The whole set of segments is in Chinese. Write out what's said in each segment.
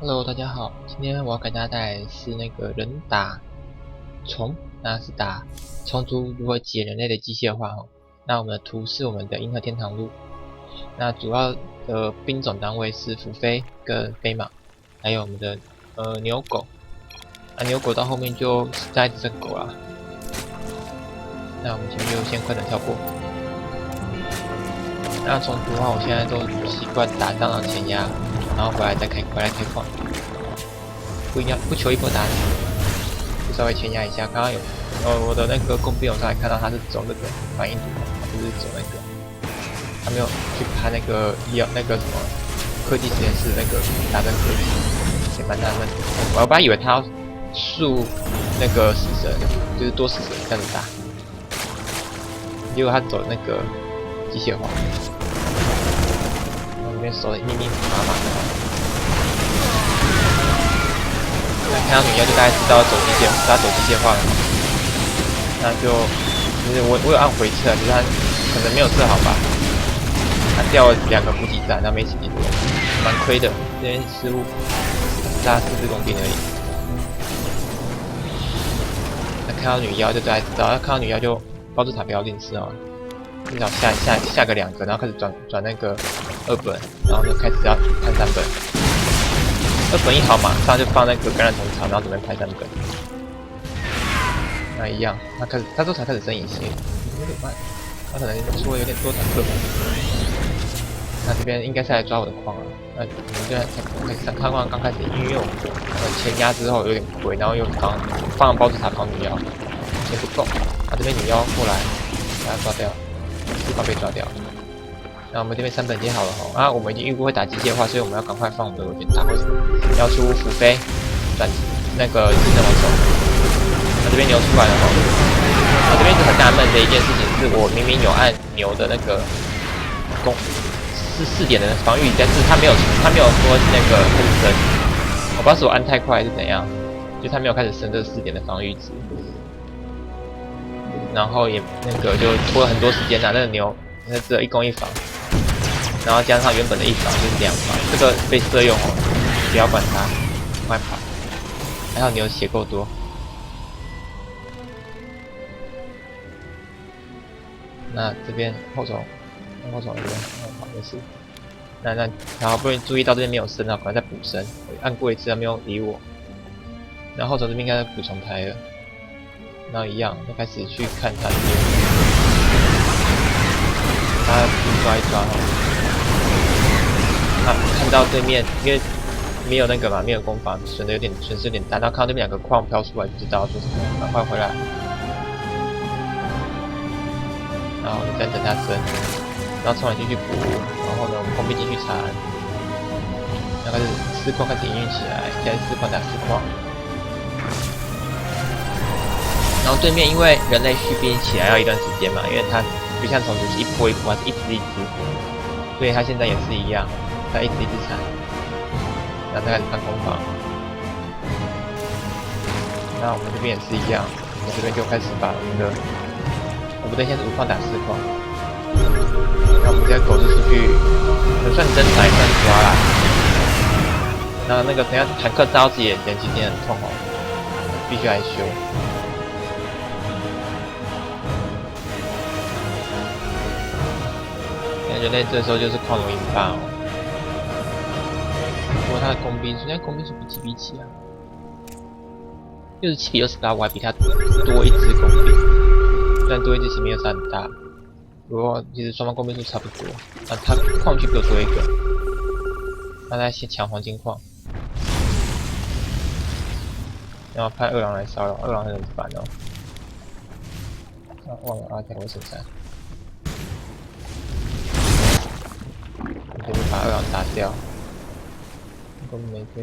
Hello，大家好，今天我要给大家带来的是那个人打虫，那是打虫族如何解人类的机械化哦。那我们的图是我们的银河天堂路，那主要的兵种单位是伏飞跟飞马，还有我们的牛狗。那牛狗到后面就带一只狗啦。那我们前面就先快点跳过。那虫族的话，我现在都习惯打蟑螂前压，然后回来开矿。不求一波打死，就稍微前压一下。刚刚有我的那个工兵有上来看到他是走那个反应图，他不是走那个，他没有去看那个那个什么科技实验室那个打针科技，也蛮纳闷的。我本来以为他要树那个死神，就是多死神这样子打，结果他走那个机械化，然后里面手密密麻麻的。看到女妖就大概知道走机械化了，那就是我有按回撤，就是他可能没有设好吧，他掉了2个补给站，那没几点多，蛮亏的，这边失误，杀4只工兵而已。那看到女妖就大概知道，看到女妖就包子塔不要吝啬哦，至少下个2个，然后开始转那个2本，然后就开始要看3本。2本一好马上就放那个感染虫草，然后准备拍3本。那一样，他这才开始升隐形，有点慢，他可能出了有点多坦克。那这边应该是来抓我的矿了。那我们现在才看矿刚开始，因为我前压之后有点亏，然后又放了包子塔跑女妖，钱不够。啊，这边女妖过来，把他抓掉，地方被抓掉。那我们这边3本接好了吼，啊，我们已经预估会打机械化，所以我们要赶快放我们的螺旋塔。为什么？要出伏飞，转那个技能往手。那这边牛出来了吼，我这边一直很纳闷的一件事情是，我明明有按牛的那个是4点的防御，但是他没有说那个开始升，我不知道是我按太快还是怎样，就他没有开始升这4点的防御值，然后也那个就拖了很多时间啊，那个牛那只有1攻1防。然后加上原本的1防就是2防，这个被射用哦，不要管它，快跑！还好你有血够多。那这边后虫这边好没事。那好不容易注意到这边没有升啊，赶快再补升。按过一次，他没有理我。然后后虫这边应该补重台了，然后一样，就开始去看他这边，他去抓一抓哦。看到对面，因为没有那个嘛，没有攻防，损失有点大。然后看到对面2个矿飘出来，就知道说什么，赶快回来。然后再等他升，然后冲完进去补，然后呢，我们工兵进去缠，然后开始4矿开始营运起来，现在4矿打4矿。然后对面因为人类续兵起来要一段时间嘛，因为他不像虫族是一波一波，它是一只一只，所以他现在也是一样。他一直缠，然后再开始看攻防。那我们这边也是一样，我们这边就开始把我们的现在是5矿打4矿。那我们这些狗就出去，算真打也算抓啦。然后那个等下坦克扎到自己眼前，其实也很痛哦，必须来修。人类这时候就是矿龙引爆哦。不过他的工兵，现在工兵数比几比几啊？67比28，我还比他多1只工兵，虽然多1只其实没有差很大，不过其实双方工兵数差不多。啊，他矿区比我多1个，那他先抢黄金矿，然后派2郎来骚扰，2郎很烦哦。啊，忘了阿条我身上，我这边把2郎打掉。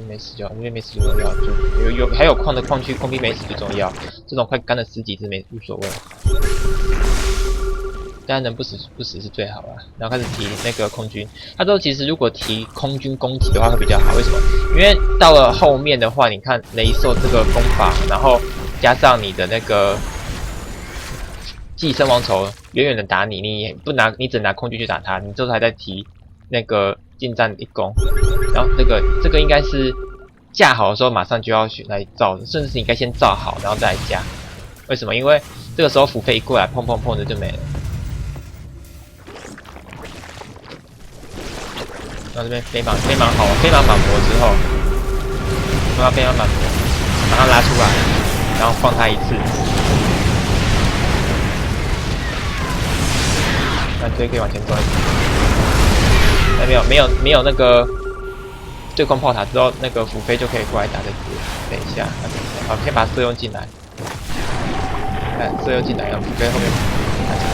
没死就好，因为没死最重要。还有矿的矿区，工兵没死最重要。这种快干了10几只无所谓，当然能不死是最好啦。然后开始提那个空军，他说其实如果提空军攻击的话会比较好，为什么？因为到了后面的话，你看雷兽这个攻法，然后加上你的那个寄生王仇远远的打你，你只拿空军去打他，你这时候还在提那个近战1攻，然后这个应该是架好的时候马上就要来造，甚至是你应该先造好，然后再来架。为什么？因为这个时候辅飞一过来，砰砰砰的就没了。然后这边飞马好，飞马满模之后，我要飞马满模，把它拉出来，然后放它一次。那直接可以往前走一点。没有那个对空炮塔之后，那个辅飞就可以过来打这只。等一下，好，可以把射用进来。看射用进来，然后辅飞后面打进来。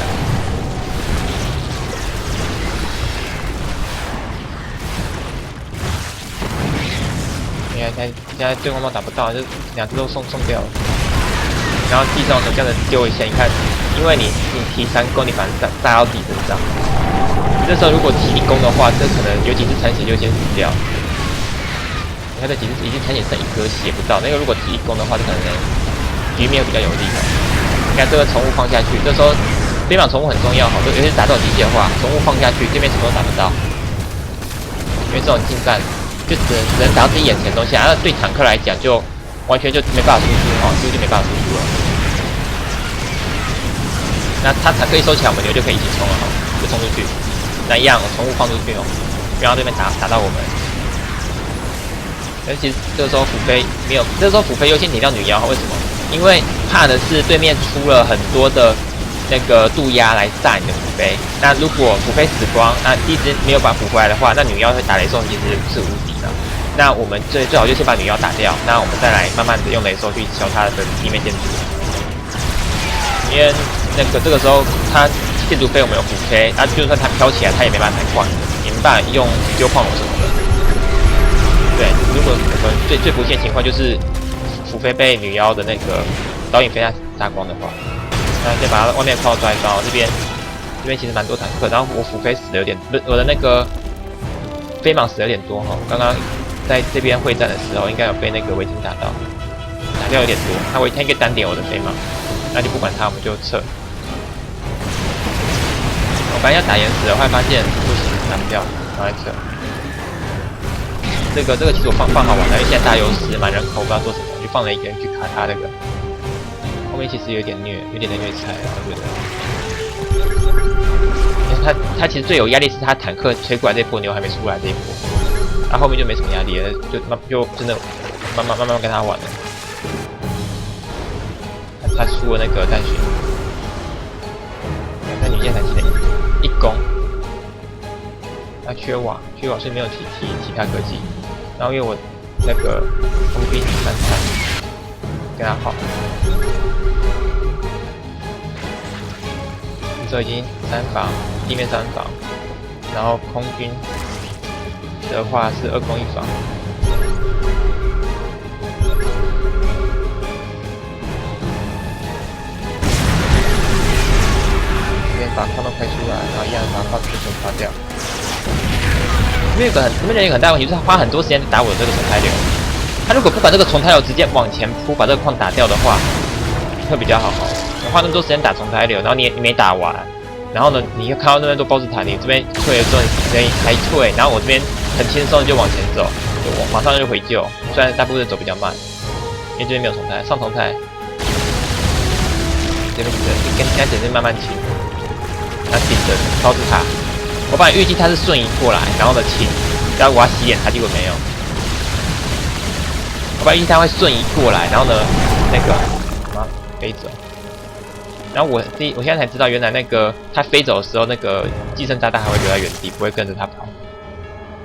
现在对空炮打不到，就2只都送掉了。然后地上的这样子丢一下，你看，因为你提3攻，你把它炸到自己身上。这时候如果提1攻的话，这可能有几只残血就先死掉。你看这几只已经残血剩1颗血不到，那个如果提1攻的话，这可能局面比较有利。你看这个宠物放下去，这时候飞马宠物很重要，尤其是打这种机械化，宠物放下去，对面什么都打不到。因为这种近战就只能打到自己眼前的东西，那对坦克来讲就完全就没办法输出几乎就没办法输出了。那他坦克一收起来，我们牛就可以一起冲了就冲出去。那一样，宠物放出去不要对面打到我们。但其实这个时候辅飞没有，这个时候辅飞优先点掉女妖，为什么？因为怕的是对面出了很多的那个渡鸦来炸你的辅飞。那如果辅飞死光，那一直没有把辅回来的话，那女妖会打雷兽其实是无敌的。那我们最好就先把女妖打掉，那我们再来慢慢的用雷兽去消它的地面建筑。因为那个这个时候它建筑飞我们有辅飞，那就算它飘起来，它也没办法抬矿，也没办法用丢矿什么的。对，如果我们最不幸的情况就是辅飞被女妖的那个导引飞弹杀光的话，那先把它外面炮抓一抓。这边其实蛮多坦克，然后我辅飞死的有点，我的那个飞蟒死的有点多哈。刚刚在这边会战的时候，应该有被那个围巾打到，打掉有点多。他应该单点我的飞蟒，那就不管他，我们就撤。我本来要打岩石的，后来发现不行，打不掉，赶快撤。这个其实我放好玩了，因为现在大优势，满人口不知道做什么，就放了一个人去卡他这个。后面其实有点虐菜啊，我觉得。因为他其实最有压力是他坦克吹过来这一波牛还没出来这一波，他后面就没什么压力了，就真的慢慢跟他玩了。他出了那个淡血，那女剑才起了1攻，他缺瓦，所以没有提其他科技。然后因为我那个工兵3跟他好，这已经3防，地面3防，然后空军的话是2攻1防。这边把矿都开出来，然后一样把炮全部刷掉。这边有一个很大的问题，就是他花很多时间打我的这个重胎流。他如果不把这个重胎流直接往前扑，把这个矿打掉的话，会比较好。你花那么多时间打重胎流，然后你没打完，然后呢，你又看到那边多包子塔，你这边退了之后，你还退，然后我这边很轻松就往前走，就马上就回救。虽然大部分走比较慢，因为这边没有重胎，上重胎，这边跟现在只是慢慢清，他顶着包子塔。我本来预计他是瞬移过来，然后呢清，然后我要洗眼他，结果没有。我本来预计他会瞬移过来，然后呢那个什么飞走。然后我现在才知道，原来那个他飞走的时候，那个寄生炸弹还会留在原地，不会跟着他跑。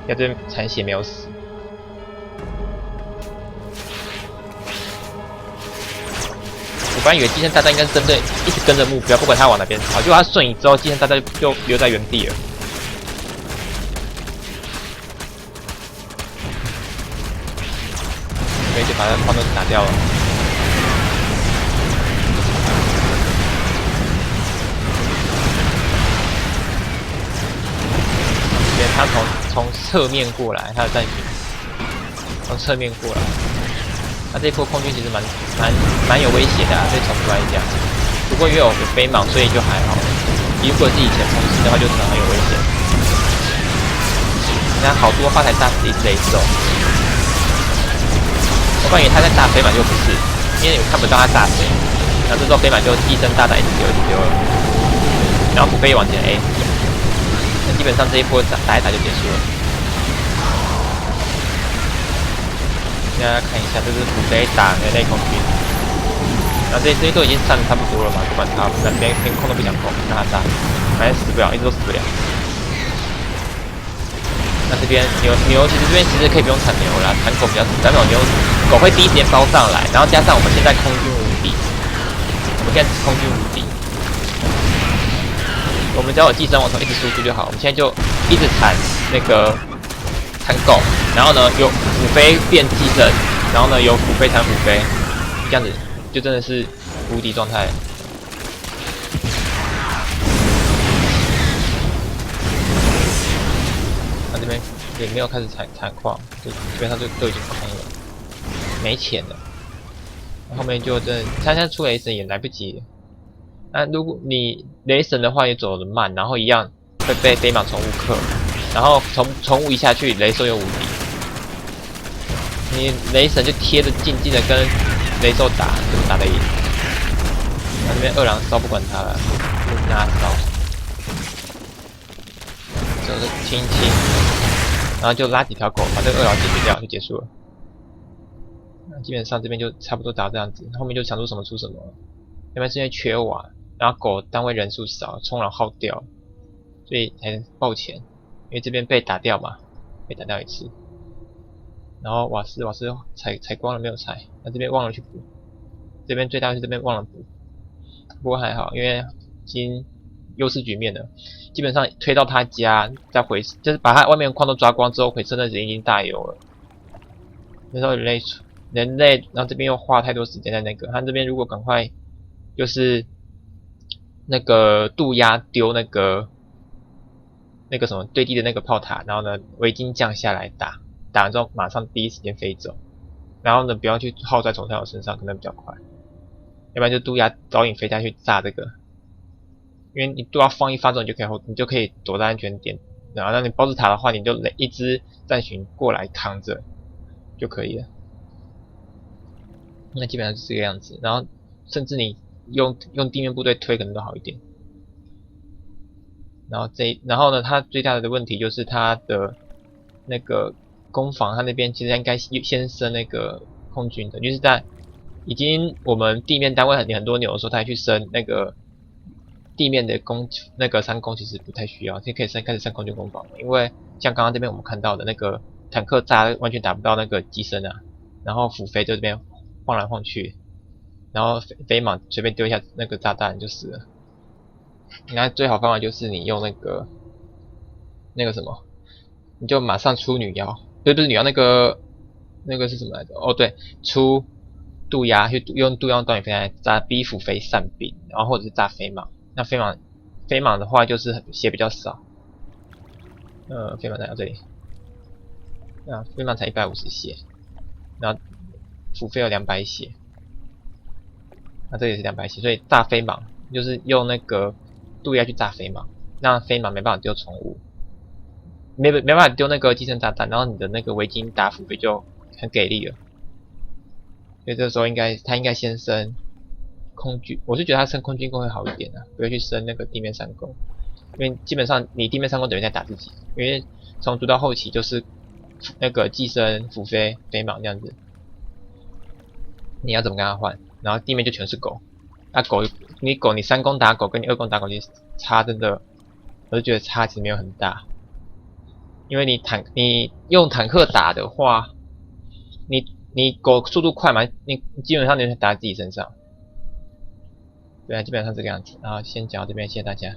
在这边残血没有死。我本来以为寄生炸弹应该是针对一直跟着目标，不管他往哪边跑，结果他瞬移之后，寄生炸弹就留在原地了。所以就把他矿都打掉了。他从侧面过来，他的战群从侧面过来，他这一波空军其实蛮有威胁的对冲突来讲。不过因为有飞蟒，所以就还好。如果是以前冲击的话，就可能很有危险。你看好多发财炸死一只雷兽，我感觉他在炸飞马就不是，因为你看不到他炸谁。然后这时候飞马就寄生炸弹一直丢了，然后虎飞往前 A， 那基本上这一波打一打就结束了。大家看一下，这是虎飞打人类空军，然后这些都已经散的差不多了嘛，不管他，反正连空都不想空，让他炸，反正死不了，一直都死不了。那这边牛其实这边其实可以不用铲牛啦，铲狗比较，但是牛狗会第一时间包上来，然后加上我们现在空军无敌，我们现在空军无敌，我们只要有寄生往头一直输出就好，我们现在就一直铲那个铲狗，然后呢有虎飞变寄生，然后呢有虎飞铲虎飞，这样子就真的是无敌状态。这边也没有开始采矿，就基本上就都已经空了，没钱了。后面就真的，他现在出雷神也来不及了。那如果你雷神的话也走得慢，然后一样会被飞马宠物克，然后宠物一下去，雷兽又无敌。你雷神就贴着近的跟雷兽打，怎么打得赢？那这边二郎烧不管他了，就让他烧。就是轻，然后就拉几条狗把这个二郎解决掉就结束了。那基本上这边就差不多打这样子，后面就想出什么出什么了。那边是因为缺瓦，然后狗单位人数少，冲扰耗掉，所以才抱歉。因为这边被打掉嘛，被打掉一次。然后瓦斯采光了没有采？那这边忘了去补。这边最大是这边忘了补，不过还好，因为已经优势局面了。基本上推到他家再回，就是把他外面的矿都抓光之后，回车的人已经大油了。那时候人类，然后这边又花太多时间在那个，他这边如果赶快就是那个渡鸦丢那个什么对地的那个炮塔，然后呢围巾降下来打完之后马上第一时间飞走，然后呢不要去耗在总队友身上，可能比较快。要不然就渡鸦导引飞下去炸这个。因为你都要放一发之后，你就可以躲在安全点，然后让你包子塔的话，你就一只战巡过来扛着就可以了。那基本上是这个样子，然后甚至你用地面部队推可能都好一点。然后呢，它最大的问题就是它的那个攻防，它那边其实应该先升那个空军的，就是在已经我们地面单位很多牛的时候，它还去升那个。地面的那个三攻其实不太需要，就可以开始升空军攻防了。因为像刚刚这边我们看到的那个坦克炸完全打不到那个机身啊，然后虎飞就这边晃来晃去，然后飞马随便丢一下那个炸弹就死了。那最好方法就是你用那个什么，你就马上出女妖，不是女妖，那个是什么来着？哦对，出渡鸦，去用渡鸦导引飞来炸逼虎飞散兵，然后或者是炸飞马。那飞马的话就是血比较少，飞马在这里，那飞马才150血，然后虎飞有200血，那这也是200血，所以炸飞马就是用那个渡鸦去炸飞马，让飞马没办法丢宠物，没办法丢那个寄生炸弹，然后你的那个围巾打虎飞就很给力了，所以这时候他应该先升。空军，我是觉得他升空军攻会好一点啊，不会去升那个地面三攻，因为基本上你地面三攻等于在打自己，因为从读到后期就是那个寄生、虎飞、飞马这样子，你要怎么跟他换？然后地面就全是狗，那你三攻打狗跟你二攻打狗，其实差真的，我就觉得差其实没有很大，因为你用坦克打的话，你狗速度快嘛，你基本上你打在自己身上。对啊，基本上这个样子。然后先讲到这边，谢谢大家。